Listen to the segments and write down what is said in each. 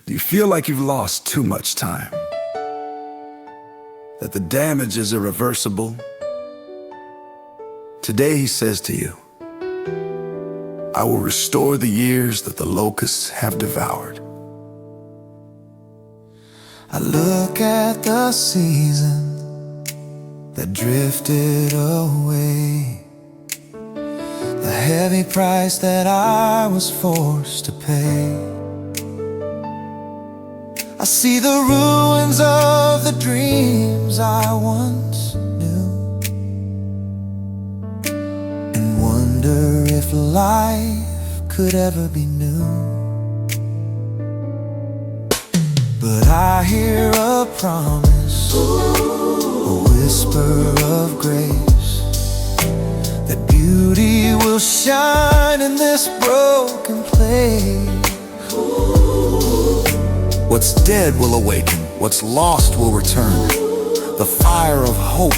Do you feel like you've lost too much time? That the damage is irreversible? Today he says to you, I will restore the years that the locusts have devoured. I look at the season that drifted away, the heavy price that I was forced to pay. I see the ruins of the dreams I once knew, and wonder if life could ever be new. But I hear a promise, a whisper of grace, that beauty will shine in this broken place. What's dead will awaken, what's lost will return. The fire of hope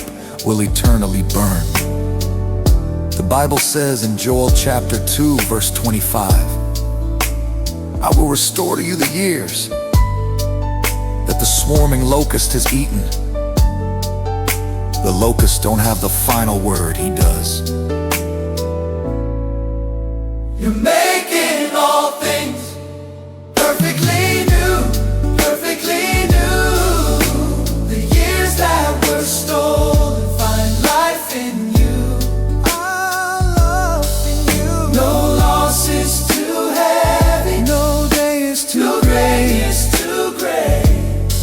will eternally burn. The Bible says in Joel chapter 2, verse 25, I will restore to you the years that the swarming locust has eaten. The locusts don't have the final word, he does. You're making all things perfectly new, perfectly new. The years that were stolen find life in you. I love in you. No loss is too heavy, no day is too great.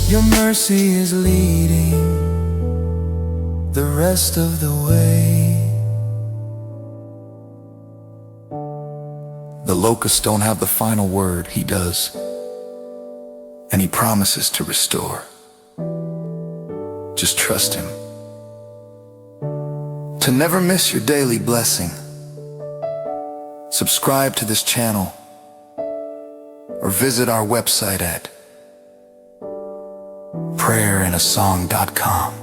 Your mercy is leading the rest of the way. The locusts don't have the final word, he does. And he promises to restore. Just trust him. To never miss your daily blessing, subscribe to this channel or visit our website at prayerinasong.com.